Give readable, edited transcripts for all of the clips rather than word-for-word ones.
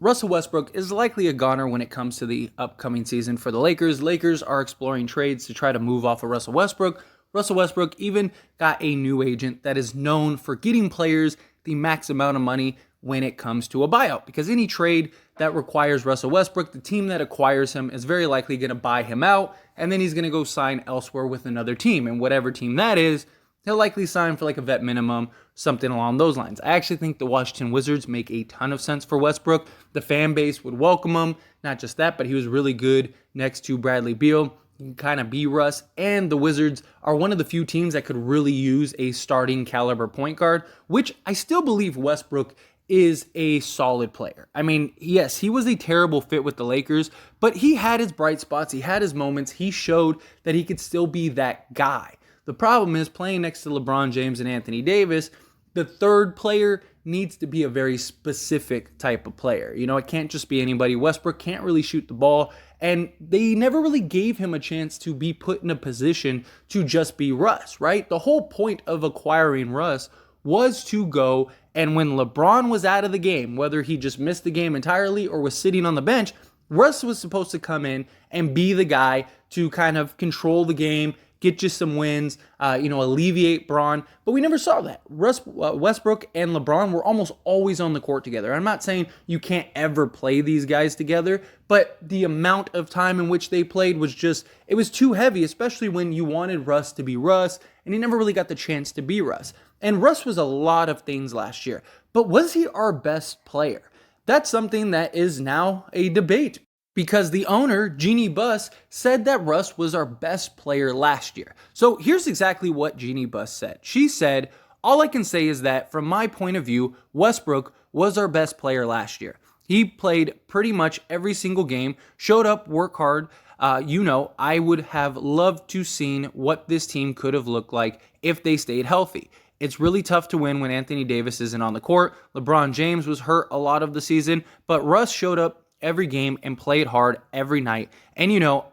Russell Westbrook is likely a goner when it comes to the upcoming season for the Lakers. Lakers are exploring trades to try to move off of Russell Westbrook. Russell Westbrook even got a new agent that is known for getting players the max amount of money when it comes to a buyout. Because any trade that requires Russell Westbrook, the team that acquires him is very likely going to buy him out, and then he's going to go sign elsewhere with another team. And whatever team that is, he'll likely sign for like a vet minimum, something along those lines. I actually think the Washington Wizards make a ton of sense for Westbrook. The fan base would welcome him. Not just that, but he was really good next to Bradley Beal. He can kind of be Russ. And the Wizards are one of the few teams that could really use a starting caliber point guard, which I still believe Westbrook is a solid player. I mean, yes, he was a terrible fit with the Lakers, but he had his bright spots. He had his moments. He showed that he could still be that guy. The problem is playing next to LeBron James and Anthony Davis, the third player needs to be a very specific type of player. You know, it can't just be anybody. Westbrook can't really shoot the ball, and they never really gave him a chance to be put in a position to just be Russ, right? The whole point of acquiring Russ was to go, and when LeBron was out of the game, whether he just missed the game entirely or was sitting on the bench, Russ was supposed to come in and be the guy to kind of control the game, get you some wins, alleviate Bron. But we never saw that. Westbrook and LeBron were almost always on the court together. I'm not saying you can't ever play these guys together, but the amount of time in which they played was it was too heavy, especially when you wanted Russ to be Russ, and he never really got the chance to be Russ. And Russ was a lot of things last year, but was he our best player? That's something that is now a debate, because the owner, Jeanie Buss, said that Russ was our best player last year. So here's exactly what Jeanie Buss said. She said, "All I can say is that from my point of view, Westbrook was our best player last year. He played pretty much every single game, showed up, worked hard. I would have loved to seen what this team could have looked like if they stayed healthy. It's really tough to win when Anthony Davis isn't on the court. LeBron James was hurt a lot of the season, but Russ showed up every game and played hard every night. And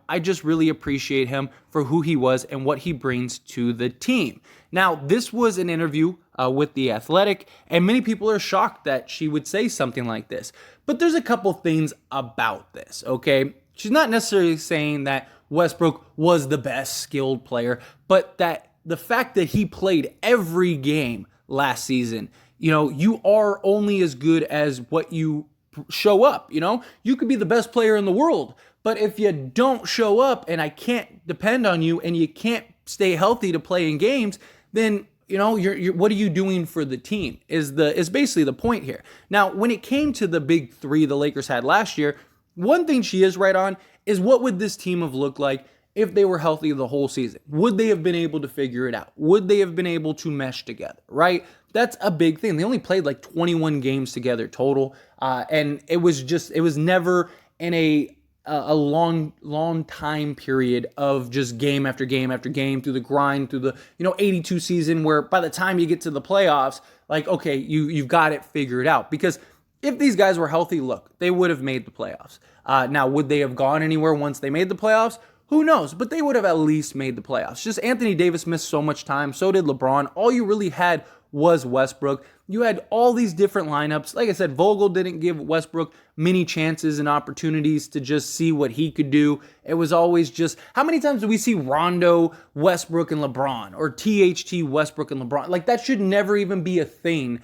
I just really appreciate him for who he was and what he brings to the team." Now, this was an interview with The Athletic, and many people are shocked that she would say something like this. But there's a couple things about this, okay? She's not necessarily saying that Westbrook was the best skilled player, but that the fact that he played every game last season, you are only as good as what you show up. You could be the best player in the world, but if you don't show up and I can't depend on you and you can't stay healthy to play in games, then you're what are you doing for the team is basically the point here. Now, when it came to the big three the Lakers had last year, one thing she is right on is, what would this team have looked like if they were healthy the whole season? Would they have been able to figure it out? Would they have been able to mesh together, right? That's a big thing. They only played like 21 games together total. And it was never in a long time period of just game after game after game through the grind, through the 82 season, where by the time you get to the playoffs, like, okay, you've got it figured out. Because if these guys were healthy, look, they would have made the playoffs. Now, would they have gone anywhere once they made the playoffs? Who knows? But they would have at least made the playoffs. Just Anthony Davis missed so much time. So did LeBron. All you really had was Westbrook. You had all these different lineups. Like I said, Vogel didn't give Westbrook many chances and opportunities to just see what he could do. It was always just, how many times do we see Rondo, Westbrook, and LeBron? Or THT, Westbrook, and LeBron? Like, that should never even be a thing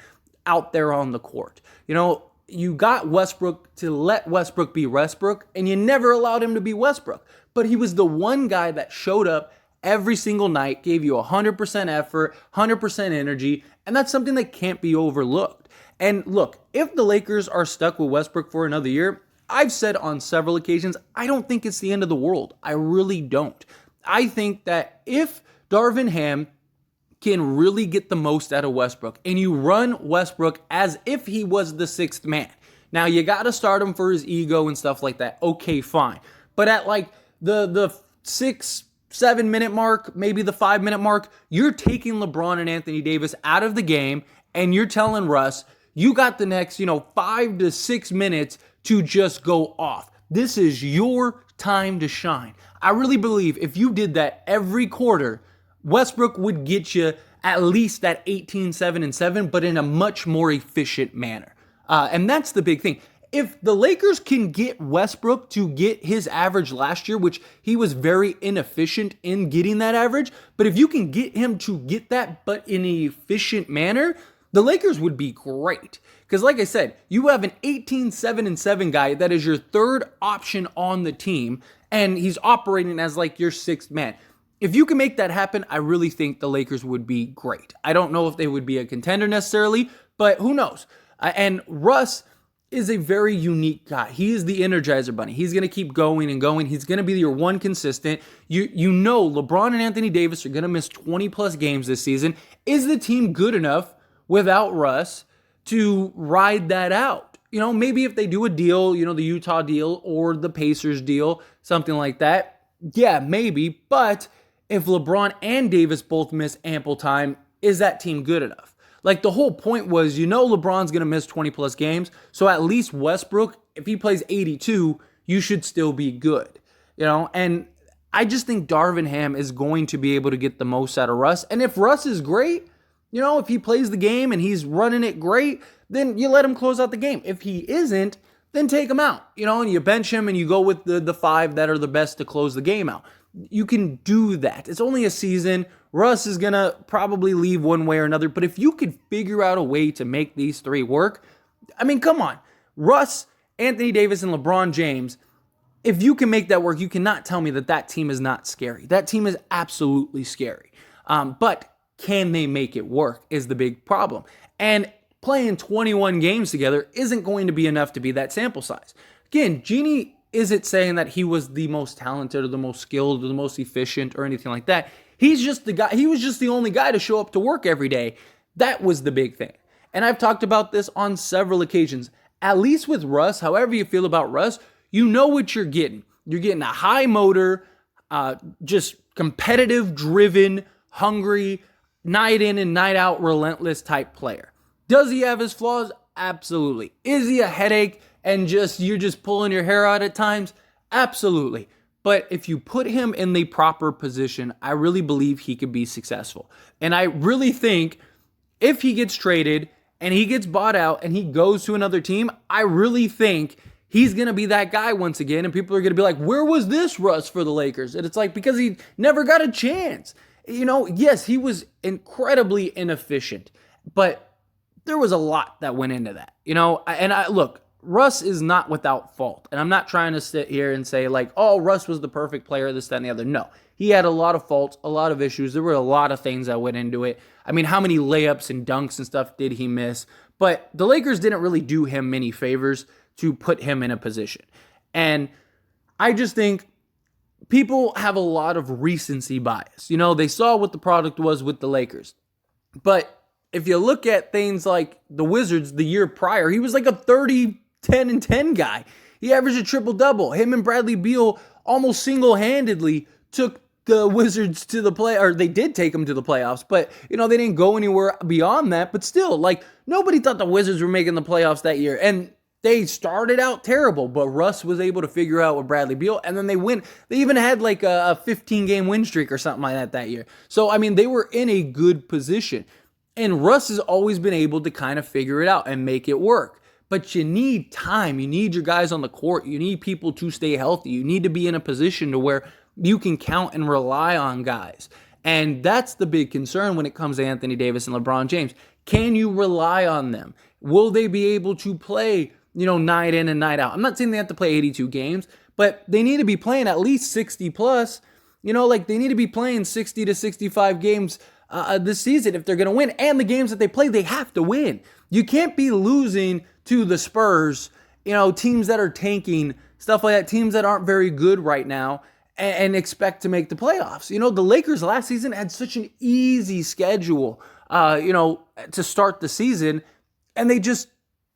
out there on the court. You got Westbrook to let Westbrook be Westbrook, and you never allowed him to be Westbrook. But he was the one guy that showed up every single night, gave you 100% effort, 100% energy, and that's something that can't be overlooked. And look, if the Lakers are stuck with Westbrook for another year, I've said on several occasions, I don't think it's the end of the world. I really don't. I think that if Darvin Ham can really get the most out of Westbrook, and you run Westbrook as if he was the sixth man. Now, you got to start him for his ego and stuff like that. Okay, fine. But at like the 6-7 minute mark, maybe the 5 minute mark, you're taking LeBron and Anthony Davis out of the game, and you're telling Russ, you got the next, 5 to 6 minutes to just go off. This is your time to shine. I really believe if you did that every quarter, Westbrook would get you at least that 18, 7, and 7, but in a much more efficient manner. And that's the big thing. If the Lakers can get Westbrook to get his average last year, which he was very inefficient in getting that average, but if you can get him to get that but in an efficient manner, the Lakers would be great. Because like I said, you have an 18-7-7 guy that is your third option on the team, and he's operating as like your sixth man. If you can make that happen, I really think the Lakers would be great. I don't know if they would be a contender necessarily, but who knows? And Russ is a very unique guy. He is the Energizer Bunny. He's going to keep going and going. He's going to be your one consistent. You know LeBron and Anthony Davis are going to miss 20-plus games this season. Is the team good enough without Russ to ride that out? Maybe if they do a deal, the Utah deal or the Pacers deal, something like that. Yeah, maybe. But if LeBron and Davis both miss ample time, is that team good enough? Like the whole point was, LeBron's going to miss 20-plus games. So at least Westbrook, if he plays 82, you should still be good. And I just think Darvin Ham is going to be able to get the most out of Russ. And if Russ is great, if he plays the game and he's running it great, then you let him close out the game. If he isn't, then take him out, and you bench him and you go with the five that are the best to close the game out. You can do that. It's only a season. Russ is going to probably leave one way or another, but if you could figure out a way to make these three work, I mean, come on. Russ, Anthony Davis, and LeBron James, if you can make that work, you cannot tell me that team is not scary. That team is absolutely scary. But can they make it work is the big problem. And playing 21 games together isn't going to be enough to be that sample size. Again, Jeanie isn't saying that he was the most talented or the most skilled or the most efficient or anything like that. He's just the guy. He was just the only guy to show up to work every day. That was the big thing. And I've talked about this on several occasions. At least with Russ, however you feel about Russ, you know what you're getting. You're getting a high motor, just competitive, driven, hungry, night in and night out, relentless type player. Does he have his flaws? Absolutely. Is he a headache and you're just pulling your hair out at times? Absolutely. But if you put him in the proper position, I really believe he could be successful. And I really think if he gets traded and he gets bought out and he goes to another team, I really think he's going to be that guy once again. And people are going to be like, where was this Russ for the Lakers? And it's like, because he never got a chance. Yes, he was incredibly inefficient, but there was a lot that went into that, look, Russ is not without fault. And I'm not trying to sit here and say like, oh, Russ was the perfect player, this, that, and the other. No, he had a lot of faults, a lot of issues. There were a lot of things that went into it. I mean, how many layups and dunks and stuff did he miss? But the Lakers didn't really do him many favors to put him in a position. And I just think people have a lot of recency bias. They saw what the product was with the Lakers. But if you look at things like the Wizards the year prior, he was like a 30, 10, and 10 guy. He averaged a triple-double. Him and Bradley Beal almost single-handedly took the Wizards to the or they did take them to the playoffs, but, they didn't go anywhere beyond that. But still, like, nobody thought the Wizards were making the playoffs that year. And they started out terrible, but Russ was able to figure out with Bradley Beal, and then they win. They even had like a 15-game win streak or something like that year. So, I mean, they were in a good position. And Russ has always been able to kind of figure it out and make it work. But you need time. You need your guys on the court. You need people to stay healthy. You need to be in a position to where you can count and rely on guys. And that's the big concern when it comes to Anthony Davis and LeBron James. Can you rely on them? Will they be able to play, night in and night out? I'm not saying they have to play 82 games, but they need to be playing at least 60 plus. They need to be playing 60 to 65 games this season if they're going to win. And the games that they play, they have to win. You can't be losing to the Spurs, teams that are tanking, stuff like that, teams that aren't very good right now, and expect to make the playoffs. The Lakers last season had such an easy schedule, to start the season, and they just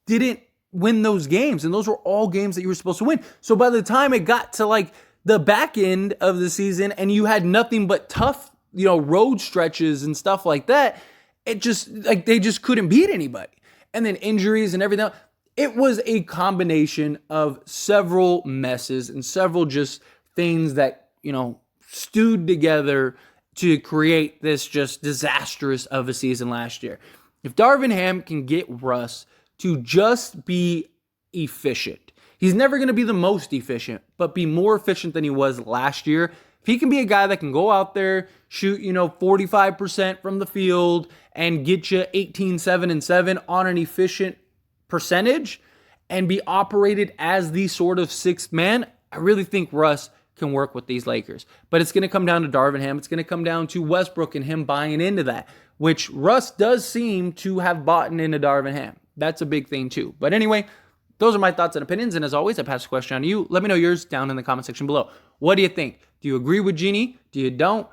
didn't win those games. And those were all games that you were supposed to win. So by the time it got to like the back end of the season and you had nothing but tough, road stretches and stuff like that, it just like they just couldn't beat anybody. And then injuries and everything else. It was a combination of several messes and several just things that, stewed together to create this just disastrous of a season last year. If Darvin Ham can get Russ to just be efficient. He's never going to be the most efficient, but be more efficient than he was last year. If he can be a guy that can go out there, shoot, 45% from the field and get you 18, 7, and 7 on an efficient percentage and be operated as the sort of sixth man, I really think Russ can work with these Lakers. But it's going to come down to Darvin Ham. It's going to come down to Westbrook and him buying into that, which Russ does seem to have bought into Darvin Ham. That's a big thing too. But anyway, those are my thoughts and opinions. And as always, I pass the question on to you. Let me know yours down in the comment section below. What do you think? Do you agree with Jeanie? Do you don't?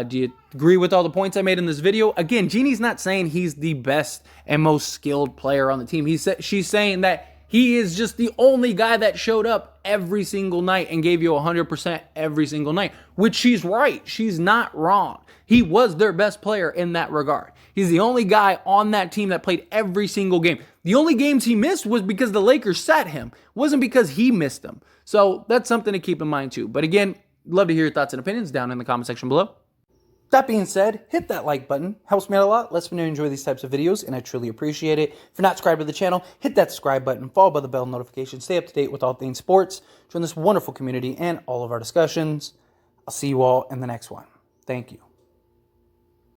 Do you agree with all the points I made in this video? Again, Jeannie's not saying he's the best and most skilled player on the team. She's saying that he is just the only guy that showed up every single night and gave you 100% every single night, which she's right. She's not wrong. He was their best player in that regard. He's the only guy on that team that played every single game. The only games he missed was because the Lakers sat him. It wasn't because he missed them. So that's something to keep in mind too. But again, love to hear your thoughts and opinions down in the comment section below. That being said, hit that like button. Helps me out a lot. Lets me know you enjoy these types of videos, and I truly appreciate it. If you're not subscribed to the channel, hit that subscribe button, followed by the bell notification. Stay up to date with all things sports. Join this wonderful community and all of our discussions. I'll see you all in the next one. Thank you.